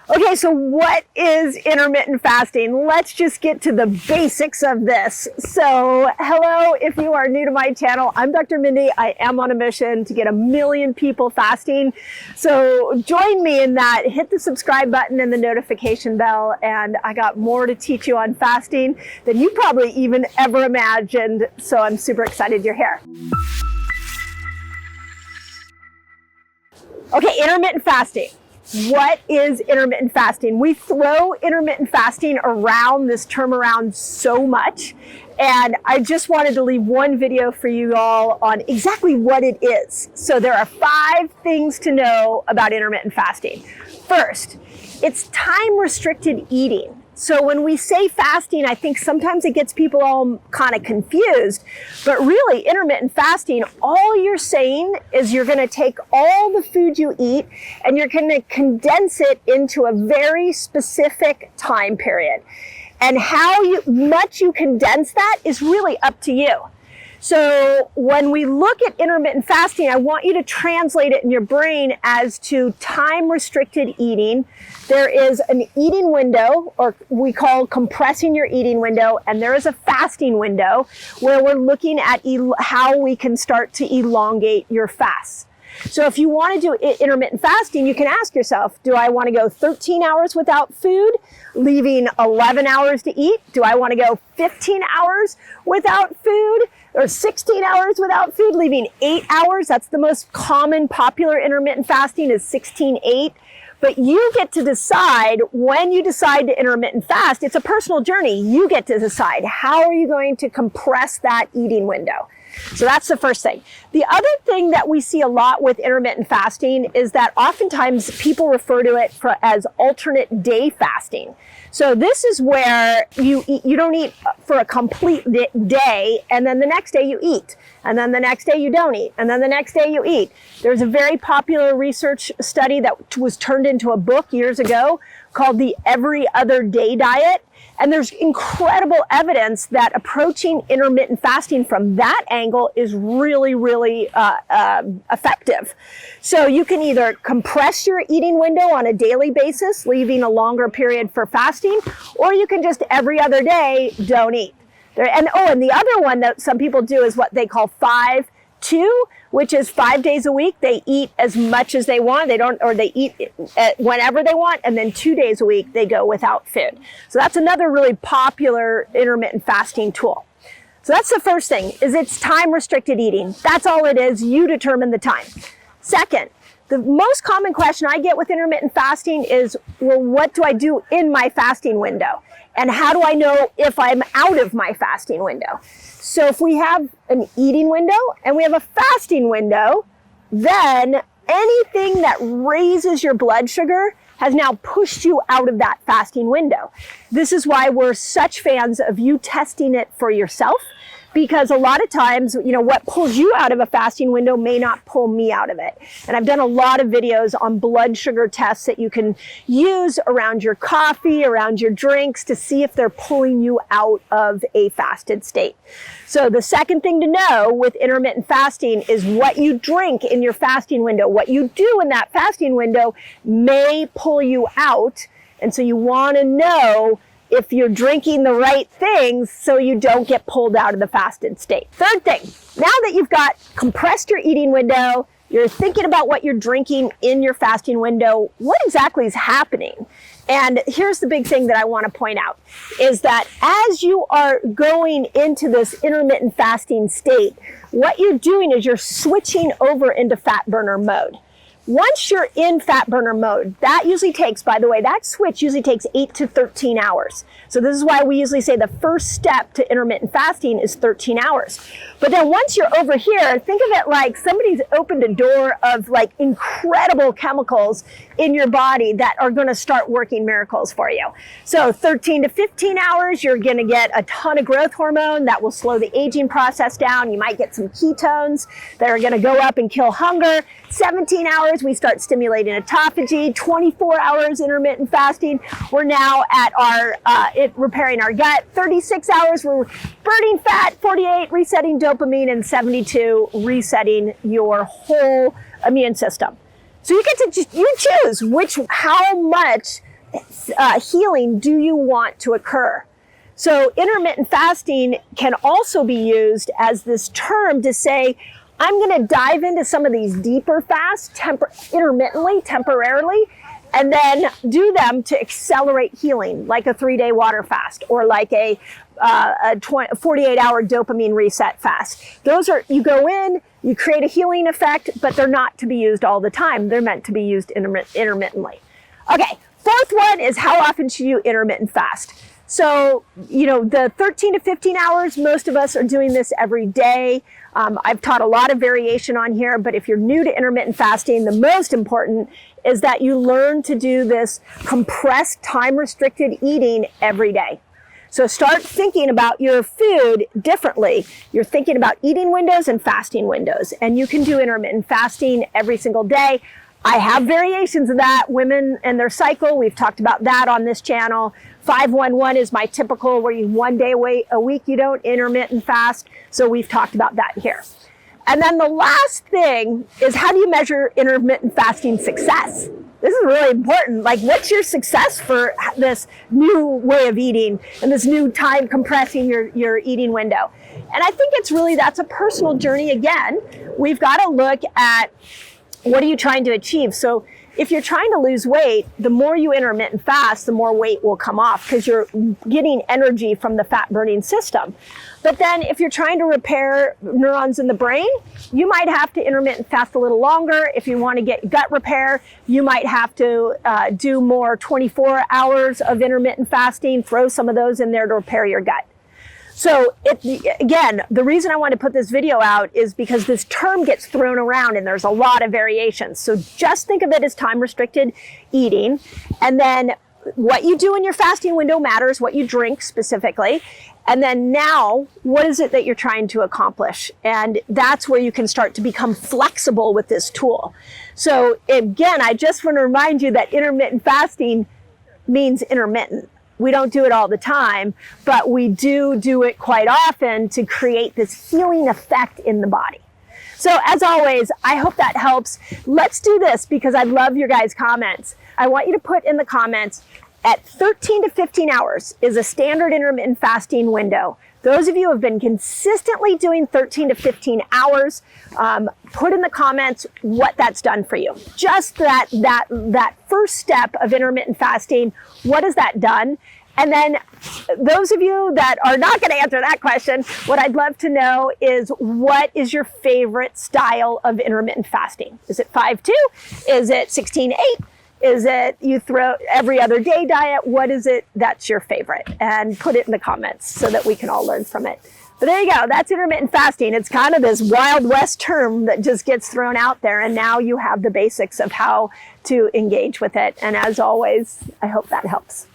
Okay, so what is intermittent fasting? Let's just get to the basics of this. So hello, if you are new to my channel, I'm Dr. Mindy. I am on a mission to get 1 million people fasting. So join me in that. Hit the subscribe button and the notification bell, and I got more to teach you on fasting than you probably even ever imagined. So I'm super excited you're here. Okay, intermittent fasting. What is intermittent fasting? We throw intermittent fasting around, this term around so much, and I just wanted to leave one video for you all on exactly what it is. So there are 5 things to know about intermittent fasting. First, it's time-restricted eating. So when we say fasting, I think sometimes it gets people all kind of confused, but really intermittent fasting, all you're saying is you're going to take all the food you eat and you're going to condense it into a very specific time period. And how much you condense that is really up to you. So when we look at intermittent fasting, I want you to translate it in your brain as to time-restricted eating. There is an eating window, or we call compressing your eating window, and there is a fasting window where we're looking at how we can start to elongate your fast. So if you want to do intermittent fasting, you can ask yourself, do I want to go 13 hours without food, leaving 11 hours to eat? Do I want to go 15 hours without food, or 16 hours without food, leaving 8 hours? That's the most common popular intermittent fasting is 16-8. But you get to decide when you decide to intermittent fast. It's a personal journey. You get to decide how are you going to compress that eating window. So that's the first thing. The other thing that we see a lot with intermittent fasting is that oftentimes people refer to it as alternate day fasting. So this is where you don't eat for a complete day, and then the next day you eat, and then the next day you don't eat, and then the next day you eat. There's a very popular research study that was turned into a book years ago called the Every Other Day Diet. And there's incredible evidence that approaching intermittent fasting from that angle is really, really effective. So you can either compress your eating window on a daily basis, leaving a longer period for fasting, or you can just every other day don't eat. And the other one that some people do is what they call 5-2, which is 5 days a week. They eat as much as they want. They eat whenever they want. And then 2 days a week, they go without food. So that's another really popular intermittent fasting tool. So that's the first thing, is it's time restricted eating. That's all it is. You determine the time. Second, the most common question I get with intermittent fasting is, well, what do I do in my fasting window? And how do I know if I'm out of my fasting window? So if we have an eating window and we have a fasting window, then anything that raises your blood sugar has now pushed you out of that fasting window. This is why we're such fans of you testing it for yourself, because a lot of times, what pulls you out of a fasting window may not pull me out of it. And I've done a lot of videos on blood sugar tests that you can use around your coffee, around your drinks, to see if they're pulling you out of a fasted state. So the second thing to know with intermittent fasting is what you drink in your fasting window. What you do in that fasting window may pull you out. And so you want to know if you're drinking the right things so you don't get pulled out of the fasted state. Third thing, now that you've got compressed your eating window, you're thinking about what you're drinking in your fasting window, what exactly is happening? And here's the big thing that I want to point out, is that as you are going into this intermittent fasting state, what you're doing is you're switching over into fat burner mode. Once you're in fat burner mode, that usually takes, by the way, that switch usually takes 8 to 13 hours. So this is why we usually say the first step to intermittent fasting is 13 hours. But then once you're over here, think of it like somebody's opened a door of like incredible chemicals in your body that are going to start working miracles for you. So 13 to 15 hours, you're going to get a ton of growth hormone that will slow the aging process down. You might get some ketones that are going to go up and kill hunger. 17 hours, we start stimulating autophagy. 24 hours intermittent fasting, we're now at our repairing our gut. 36 hours, we're burning fat. 48, resetting dopamine, and 72, resetting your whole immune system. So you get to you choose how much healing do you want to occur? So intermittent fasting can also be used as this term to say, I'm going to dive into some of these deeper fasts intermittently, temporarily, and then do them to accelerate healing, like a 3-day water fast or like a 48-hour dopamine reset fast. Those are, you go in, you create a healing effect, but they're not to be used all the time. They're meant to be used intermittently. Okay, fourth one is, how often should you intermittent fast? So, the 13 to 15 hours, most of us are doing this every day. I've taught a lot of variation on here, but if you're new to intermittent fasting, the most important is that you learn to do this compressed, time-restricted eating every day. So start thinking about your food differently. You're thinking about eating windows and fasting windows, and you can do intermittent fasting every single day. I have variations of that. Women and their cycle, we've talked about that on this channel. 5-1-1 is my typical, where you 1 day a week you don't intermittent fast. So we've talked about that here. And then the last thing is, how do you measure intermittent fasting success? This is really important. Like, what's your success for this new way of eating and this new time compressing your eating window? And I think that's a personal journey again. We've got to look at, what are you trying to achieve? So if you're trying to lose weight, the more you intermittent fast, the more weight will come off, because you're getting energy from the fat burning system. But then if you're trying to repair neurons in the brain, you might have to intermittent fast a little longer. If you want to get gut repair, you might have to do more 24 hours of intermittent fasting, throw some of those in there to repair your gut. So again, the reason I want to put this video out is because this term gets thrown around and there's a lot of variations. So just think of it as time-restricted eating. And then what you do in your fasting window matters, what you drink specifically. And then now, what is it that you're trying to accomplish? And that's where you can start to become flexible with this tool. So again, I just want to remind you that intermittent fasting means intermittent. We don't do it all the time, but we do it quite often to create this healing effect in the body. So as always, I hope that helps. Let's do this, because I love your guys' comments. I want you to put in the comments, at 13 to 15 hours is a standard intermittent fasting window. Those of you who have been consistently doing 13 to 15 hours, put in the comments what that's done for you. Just that first step of intermittent fasting, what has that done? And then those of you that are not going to answer that question, what I'd love to know is, what is your favorite style of intermittent fasting? Is it 5-2? Is it 16-8? Is it you throw every other day diet? What is it that's your favorite? And put it in the comments so that we can all learn from it. But there you go. That's intermittent fasting. It's kind of this Wild West term that just gets thrown out there. And now you have the basics of how to engage with it. And as always, I hope that helps.